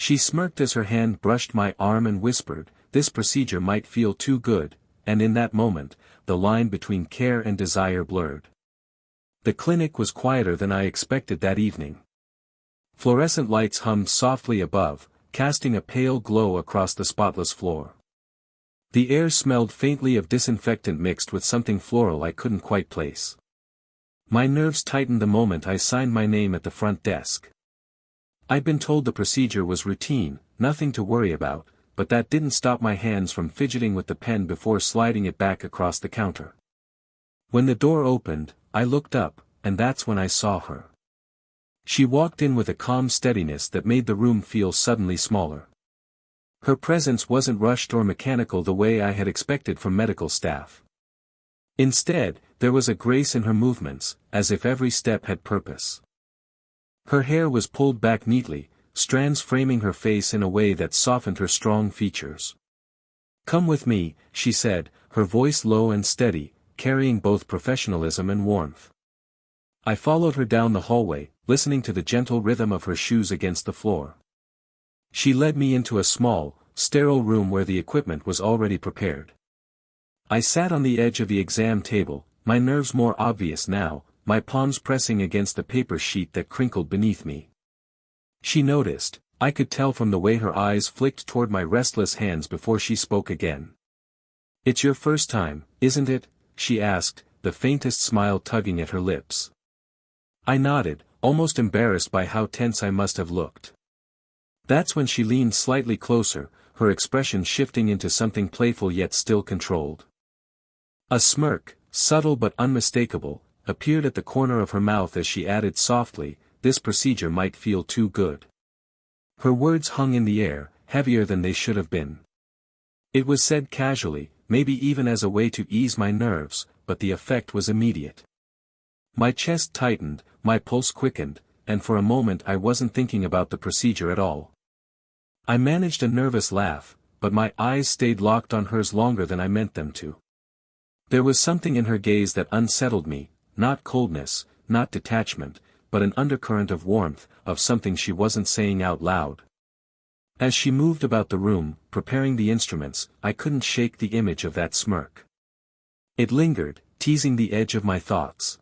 She smirked as her hand brushed my arm and whispered, "This procedure might feel too good," and in that moment, the line between care and desire blurred. The clinic was quieter than I expected that evening. Fluorescent lights hummed softly above, casting a pale glow across the spotless floor. The air smelled faintly of disinfectant mixed with something floral I couldn't quite place. My nerves tightened the moment I signed my name at the front desk. I'd been told the procedure was routine, nothing to worry about, but that didn't stop my hands from fidgeting with the pen before sliding it back across the counter. When the door opened, I looked up, and that's when I saw her. She walked in with a calm steadiness that made the room feel suddenly smaller. Her presence wasn't rushed or mechanical the way I had expected from medical staff. Instead, there was a grace in her movements, as if every step had purpose. Her hair was pulled back neatly, strands framing her face in a way that softened her strong features. "Come with me," she said, her voice low and steady, carrying both professionalism and warmth. I followed her down the hallway, listening to the gentle rhythm of her shoes against the floor. She led me into a small, sterile room where the equipment was already prepared. I sat on the edge of the exam table, my nerves more obvious now, my palms pressing against the paper sheet that crinkled beneath me. She noticed, I could tell from the way her eyes flicked toward my restless hands before she spoke again. "It's your first time, isn't it?" she asked, the faintest smile tugging at her lips. I nodded, almost embarrassed by how tense I must have looked. That's when she leaned slightly closer, her expression shifting into something playful yet still controlled. A smirk, subtle but unmistakable, appeared at the corner of her mouth as she added softly, "This procedure might feel too good." Her words hung in the air, heavier than they should have been. It was said casually, maybe even as a way to ease my nerves, but the effect was immediate. My chest tightened, my pulse quickened, and for a moment I wasn't thinking about the procedure at all. I managed a nervous laugh, but my eyes stayed locked on hers longer than I meant them to. There was something in her gaze that unsettled me, not coldness, not detachment, but an undercurrent of warmth, of something she wasn't saying out loud. As she moved about the room, preparing the instruments, I couldn't shake the image of that smirk. It lingered, teasing the edge of my thoughts.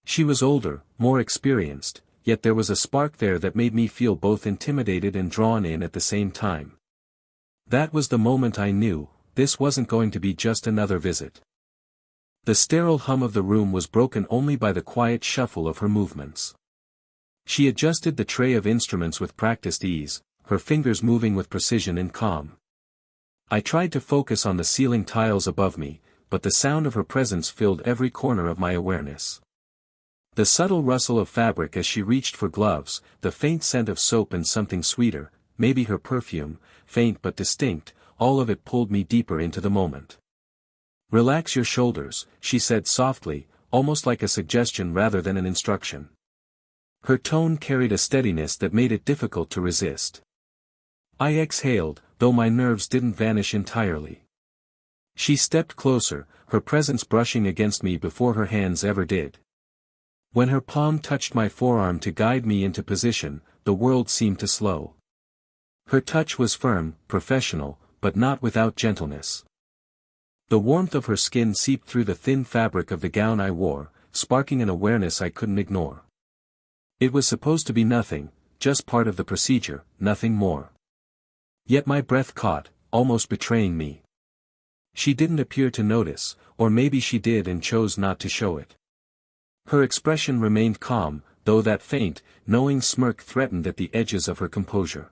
She was older, more experienced, yet there was a spark there that made me feel both intimidated and drawn in at the same time. That was the moment I knew, this wasn't going to be just another visit. The sterile hum of the room was broken only by the quiet shuffle of her movements. She adjusted the tray of instruments with practiced ease, her fingers moving with precision and calm. I tried to focus on the ceiling tiles above me, but the sound of her presence filled every corner of my awareness. The subtle rustle of fabric as she reached for gloves, the faint scent of soap and something sweeter, maybe her perfume, faint but distinct, all of it pulled me deeper into the moment. "Relax your shoulders," she said softly, almost like a suggestion rather than an instruction. Her tone carried a steadiness that made it difficult to resist. I exhaled, though my nerves didn't vanish entirely. She stepped closer, her presence brushing against me before her hands ever did. When her palm touched my forearm to guide me into position, the world seemed to slow. Her touch was firm, professional, but not without gentleness. The warmth of her skin seeped through the thin fabric of the gown I wore, sparking an awareness I couldn't ignore. It was supposed to be nothing, just part of the procedure, nothing more. Yet my breath caught, almost betraying me. She didn't appear to notice, or maybe she did and chose not to show it. Her expression remained calm, though that faint, knowing smirk threatened at the edges of her composure.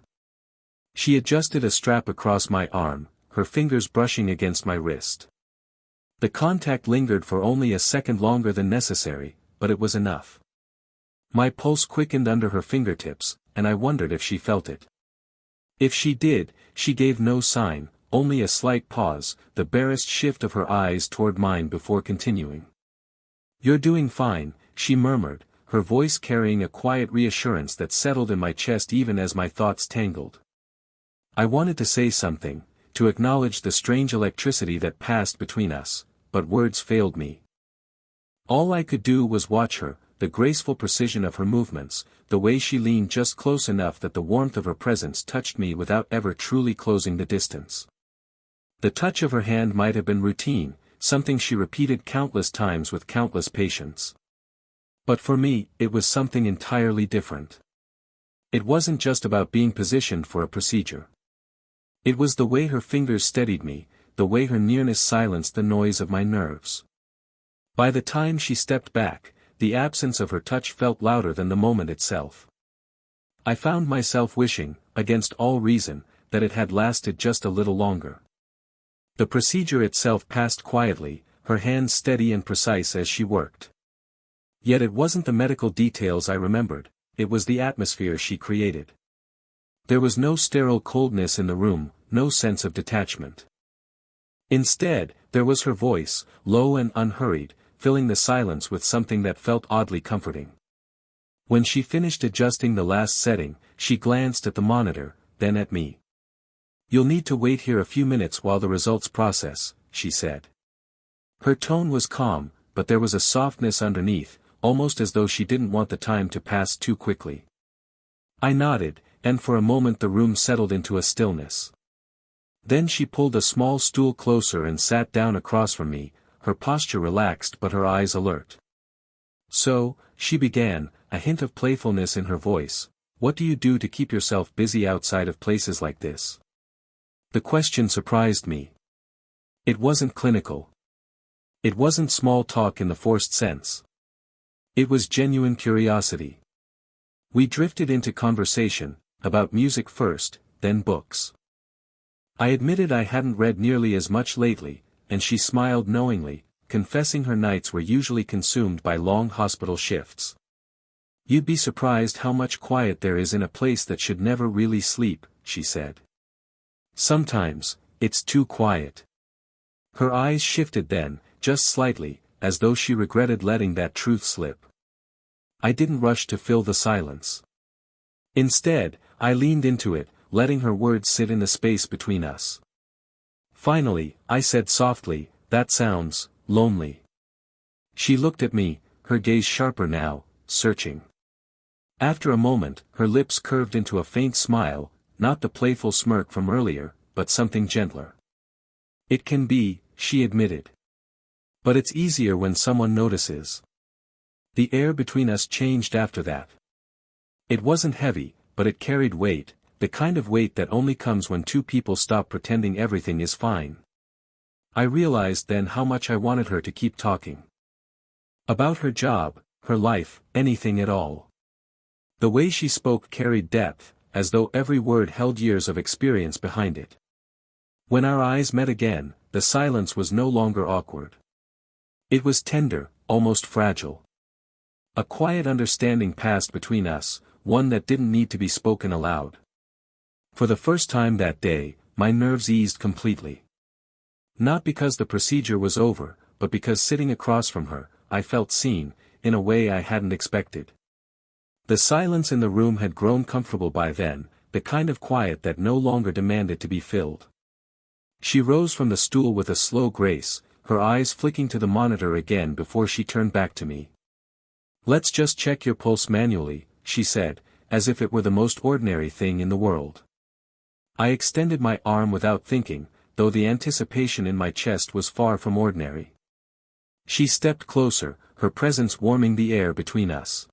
She adjusted a strap across my arm, her fingers brushing against my wrist. The contact lingered for only a second longer than necessary, but it was enough. My pulse quickened under her fingertips, and I wondered if she felt it. If she did, she gave no sign, only a slight pause, the barest shift of her eyes toward mine before continuing. "You're doing fine," she murmured, her voice carrying a quiet reassurance that settled in my chest even as my thoughts tangled. I wanted to say something, to acknowledge the strange electricity that passed between us, but words failed me. All I could do was watch her, the graceful precision of her movements, the way she leaned just close enough that the warmth of her presence touched me without ever truly closing the distance. The touch of her hand might have been routine, something she repeated countless times with countless patience. But for me, it was something entirely different. It wasn't just about being positioned for a procedure. It was the way her fingers steadied me, the way her nearness silenced the noise of my nerves. By the time she stepped back, the absence of her touch felt louder than the moment itself. I found myself wishing, against all reason, that it had lasted just a little longer. The procedure itself passed quietly, her hands steady and precise as she worked. Yet it wasn't the medical details I remembered, it was the atmosphere she created. There was no sterile coldness in the room, no sense of detachment. Instead, there was her voice, low and unhurried, filling the silence with something that felt oddly comforting. When she finished adjusting the last setting, she glanced at the monitor, then at me. "You'll need to wait here a few minutes while the results process," she said. Her tone was calm, but there was a softness underneath, almost as though she didn't want the time to pass too quickly. I nodded, and for a moment the room settled into a stillness. Then she pulled a small stool closer and sat down across from me, her posture relaxed but her eyes alert. "So," she began, a hint of playfulness in her voice, "what do you do to keep yourself busy outside of places like this?" The question surprised me. It wasn't clinical. It wasn't small talk in the forced sense. It was genuine curiosity. We drifted into conversation, about music first, then books. I admitted I hadn't read nearly as much lately, and she smiled knowingly, confessing her nights were usually consumed by long hospital shifts. "You'd be surprised how much quiet there is in a place that should never really sleep," she said. "Sometimes, it's too quiet." Her eyes shifted then, just slightly, as though she regretted letting that truth slip. I didn't rush to fill the silence. Instead, I leaned into it, letting her words sit in the space between us. Finally, I said softly, "That sounds lonely." She looked at me, her gaze sharper now, searching. After a moment, her lips curved into a faint smile, not the playful smirk from earlier, but something gentler. "It can be," she admitted. "But it's easier when someone notices." The air between us changed after that. It wasn't heavy, but it carried weight, the kind of weight that only comes when two people stop pretending everything is fine. I realized then how much I wanted her to keep talking. About her job, her life, anything at all. The way she spoke carried depth, as though every word held years of experience behind it. When our eyes met again, the silence was no longer awkward. It was tender, almost fragile. A quiet understanding passed between us, one that didn't need to be spoken aloud. For the first time that day, my nerves eased completely. Not because the procedure was over, but because sitting across from her, I felt seen, in a way I hadn't expected. The silence in the room had grown comfortable by then, the kind of quiet that no longer demanded to be filled. She rose from the stool with a slow grace, her eyes flicking to the monitor again before she turned back to me. "Let's just check your pulse manually," she said, as if it were the most ordinary thing in the world. I extended my arm without thinking, though the anticipation in my chest was far from ordinary. She stepped closer, her presence warming the air between us.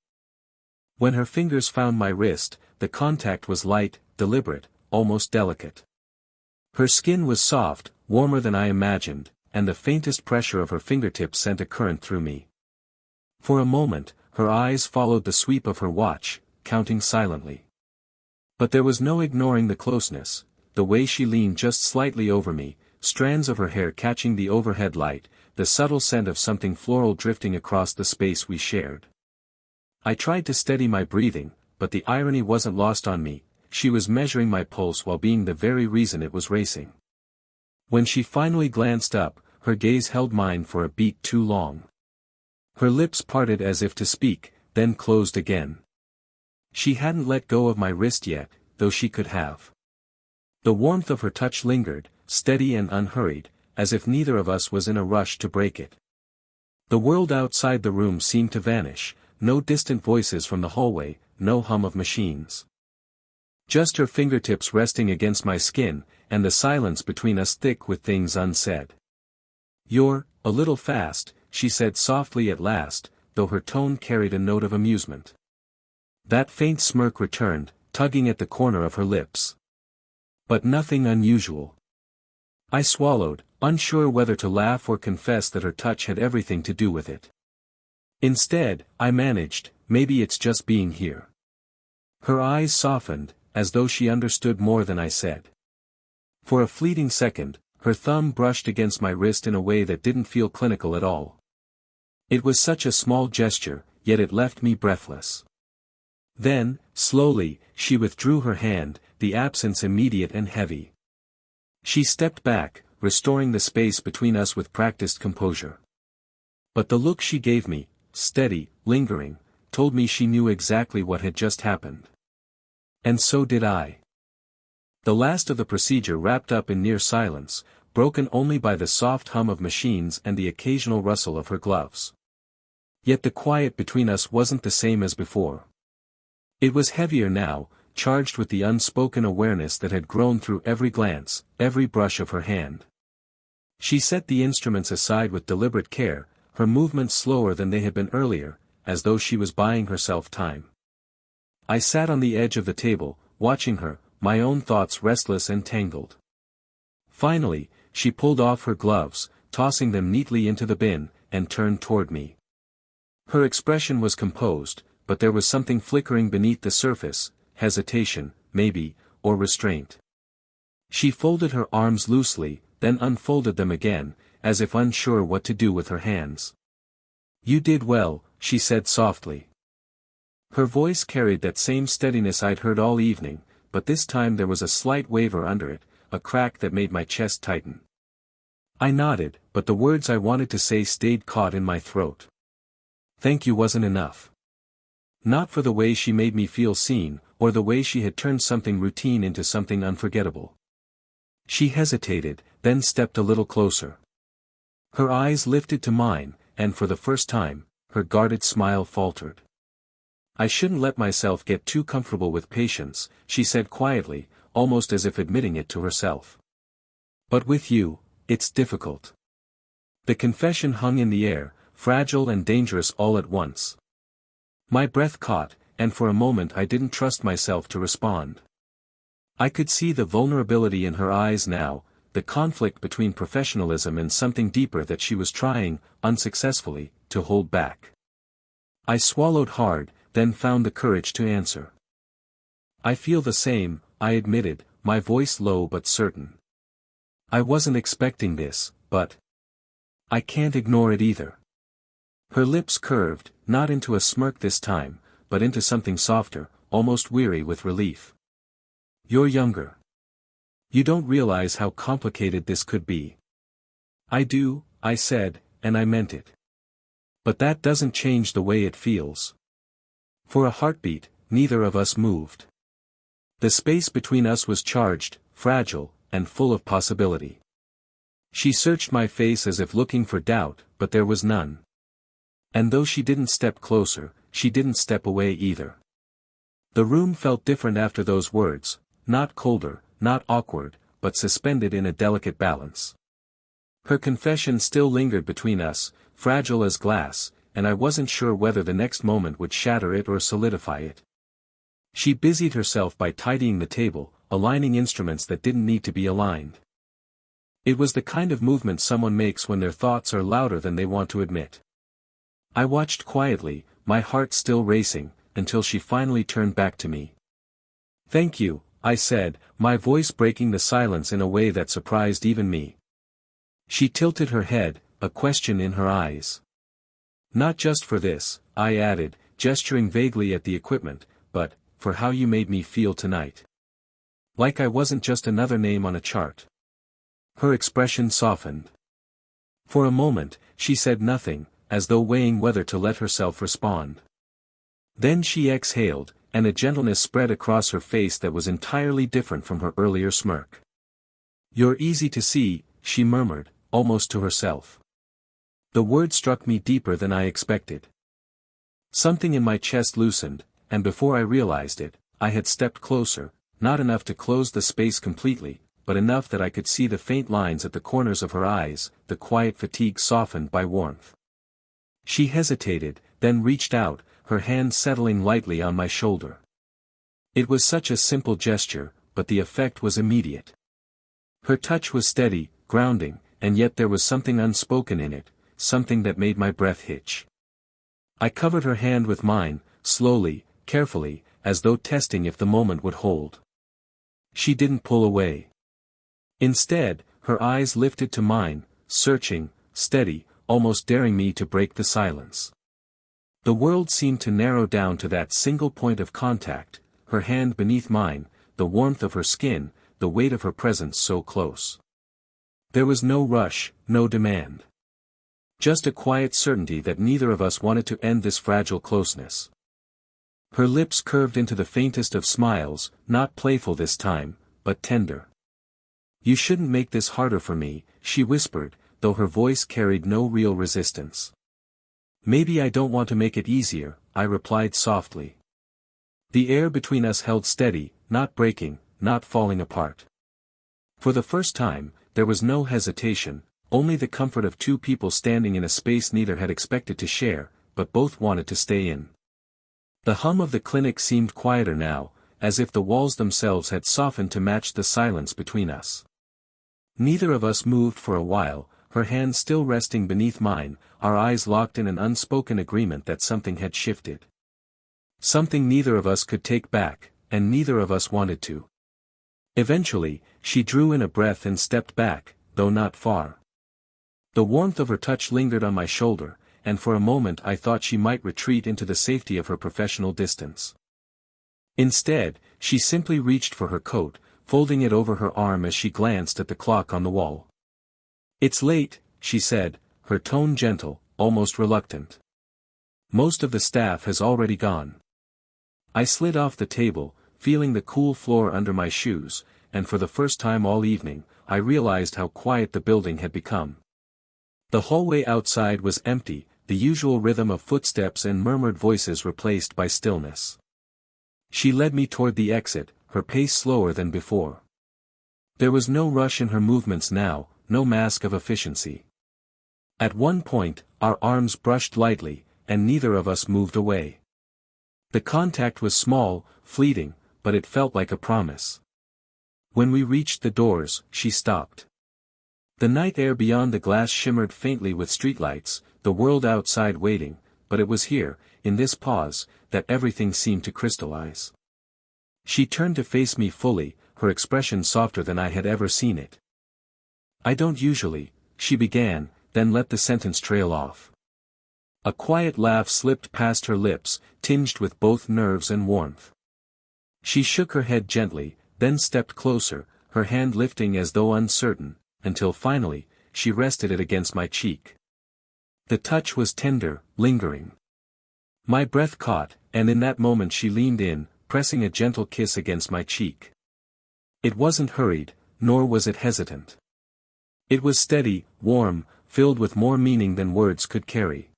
When her fingers found my wrist, the contact was light, deliberate, almost delicate. Her skin was soft, warmer than I imagined, and the faintest pressure of her fingertips sent a current through me. For a moment, her eyes followed the sweep of her watch, counting silently. But there was no ignoring the closeness, the way she leaned just slightly over me, strands of her hair catching the overhead light, the subtle scent of something floral drifting across the space we shared. I tried to steady my breathing, but the irony wasn't lost on me, she was measuring my pulse while being the very reason it was racing. When she finally glanced up, her gaze held mine for a beat too long. Her lips parted as if to speak, then closed again. She hadn't let go of my wrist yet, though she could have. The warmth of her touch lingered, steady and unhurried, as if neither of us was in a rush to break it. The world outside the room seemed to vanish, no distant voices from the hallway, no hum of machines. Just her fingertips resting against my skin, and the silence between us thick with things unsaid. "You're a little fast," she said softly at last, though her tone carried a note of amusement. That faint smirk returned, tugging at the corner of her lips. But nothing unusual. I swallowed, unsure whether to laugh or confess that her touch had everything to do with it. Instead, I managed, "Maybe it's just being here." Her eyes softened, as though she understood more than I said. For a fleeting second, her thumb brushed against my wrist in a way that didn't feel clinical at all. It was such a small gesture, yet it left me breathless. Then, slowly, she withdrew her hand, the absence immediate and heavy. She stepped back, restoring the space between us with practiced composure. But the look she gave me, steady, lingering, told me she knew exactly what had just happened. And so did I. The last of the procedure wrapped up in near silence, broken only by the soft hum of machines and the occasional rustle of her gloves. Yet the quiet between us wasn't the same as before. It was heavier now, charged with the unspoken awareness that had grown through every glance, every brush of her hand. She set the instruments aside with deliberate care, her movements slower than they had been earlier, as though she was buying herself time. I sat on the edge of the table, watching her, my own thoughts restless and tangled. Finally, she pulled off her gloves, tossing them neatly into the bin, and turned toward me. Her expression was composed, but there was something flickering beneath the surface, hesitation, maybe, or restraint. She folded her arms loosely, then unfolded them again, as if unsure what to do with her hands. "You did well," she said softly. Her voice carried that same steadiness I'd heard all evening, but this time there was a slight waver under it, a crack that made my chest tighten. I nodded, but the words I wanted to say stayed caught in my throat. Thank you wasn't enough. Not for the way she made me feel seen, or the way she had turned something routine into something unforgettable. She hesitated, then stepped a little closer. Her eyes lifted to mine, and for the first time, her guarded smile faltered. "I shouldn't let myself get too comfortable with patients," she said quietly, almost as if admitting it to herself. "But with you, it's difficult." The confession hung in the air, fragile and dangerous all at once. My breath caught, and for a moment I didn't trust myself to respond. I could see the vulnerability in her eyes now, the conflict between professionalism and something deeper that she was trying, unsuccessfully, to hold back. I swallowed hard, then found the courage to answer. "I feel the same," I admitted, my voice low but certain. "I wasn't expecting this, but I can't ignore it either." Her lips curved, not into a smirk this time, but into something softer, almost weary with relief. "You're younger. You don't realize how complicated this could be." "I do," I said, and I meant it. "But that doesn't change the way it feels." For a heartbeat, neither of us moved. The space between us was charged, fragile, and full of possibility. She searched my face as if looking for doubt, but there was none. And though she didn't step closer, she didn't step away either. The room felt different after those words, not colder, not awkward, but suspended in a delicate balance. Her confession still lingered between us, fragile as glass, and I wasn't sure whether the next moment would shatter it or solidify it. She busied herself by tidying the table, aligning instruments that didn't need to be aligned. It was the kind of movement someone makes when their thoughts are louder than they want to admit. I watched quietly, my heart still racing, until she finally turned back to me. "Thank you," I said, my voice breaking the silence in a way that surprised even me. She tilted her head, a question in her eyes. "Not just for this," I added, gesturing vaguely at the equipment, "but for how you made me feel tonight. Like I wasn't just another name on a chart." Her expression softened. For a moment, she said nothing, as though weighing whether to let herself respond. Then she exhaled, and a gentleness spread across her face that was entirely different from her earlier smirk. "You're easy to see," she murmured, almost to herself. The word struck me deeper than I expected. Something in my chest loosened, and before I realized it, I had stepped closer, not enough to close the space completely, but enough that I could see the faint lines at the corners of her eyes, the quiet fatigue softened by warmth. She hesitated, then reached out, her hand settling lightly on my shoulder. It was such a simple gesture, but the effect was immediate. Her touch was steady, grounding, and yet there was something unspoken in it, something that made my breath hitch. I covered her hand with mine, slowly, carefully, as though testing if the moment would hold. She didn't pull away. Instead, her eyes lifted to mine, searching, steady, almost daring me to break the silence. The world seemed to narrow down to that single point of contact, her hand beneath mine, the warmth of her skin, the weight of her presence so close. There was no rush, no demand. Just a quiet certainty that neither of us wanted to end this fragile closeness. Her lips curved into the faintest of smiles, not playful this time, but tender. "You shouldn't make this harder for me," she whispered, though her voice carried no real resistance. "Maybe I don't want to make it easier," I replied softly. The air between us held steady, not breaking, not falling apart. For the first time, there was no hesitation, only the comfort of two people standing in a space neither had expected to share, but both wanted to stay in. The hum of the clinic seemed quieter now, as if the walls themselves had softened to match the silence between us. Neither of us moved for a while, her hand still resting beneath mine, our eyes locked in an unspoken agreement that something had shifted. Something neither of us could take back, and neither of us wanted to. Eventually, she drew in a breath and stepped back, though not far. The warmth of her touch lingered on my shoulder, and for a moment I thought she might retreat into the safety of her professional distance. Instead, she simply reached for her coat, folding it over her arm as she glanced at the clock on the wall. "It's late," she said, her tone gentle, almost reluctant. "Most of the staff has already gone." I slid off the table, feeling the cool floor under my shoes, and for the first time all evening, I realized how quiet the building had become. The hallway outside was empty, the usual rhythm of footsteps and murmured voices replaced by stillness. She led me toward the exit, her pace slower than before. There was no rush in her movements now, no mask of efficiency. At one point, our arms brushed lightly, and neither of us moved away. The contact was small, fleeting, but it felt like a promise. When we reached the doors, she stopped. The night air beyond the glass shimmered faintly with streetlights, the world outside waiting, but it was here, in this pause, that everything seemed to crystallize. She turned to face me fully, her expression softer than I had ever seen it. "I don't usually," she began, then let the sentence trail off. A quiet laugh slipped past her lips, tinged with both nerves and warmth. She shook her head gently, then stepped closer, her hand lifting as though uncertain, until finally, she rested it against my cheek. The touch was tender, lingering. My breath caught, and in that moment she leaned in, pressing a gentle kiss against my cheek. It wasn't hurried, nor was it hesitant. It was steady, warm, filled with more meaning than words could carry.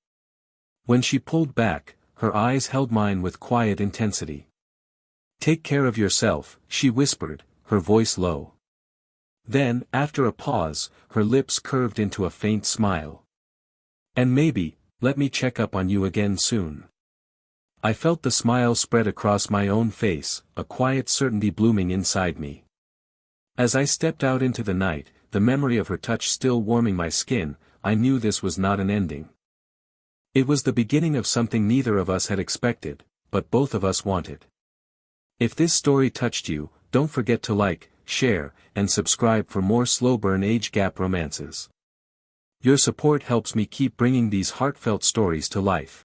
When she pulled back, her eyes held mine with quiet intensity. "Take care of yourself," she whispered, her voice low. Then, after a pause, her lips curved into a faint smile. "And maybe, let me check up on you again soon." I felt the smile spread across my own face, a quiet certainty blooming inside me. As I stepped out into the night, the memory of her touch still warming my skin, I knew this was not an ending. It was the beginning of something neither of us had expected, but both of us wanted. If this story touched you, don't forget to like, share, and subscribe for more slow-burn age gap romances. Your support helps me keep bringing these heartfelt stories to life.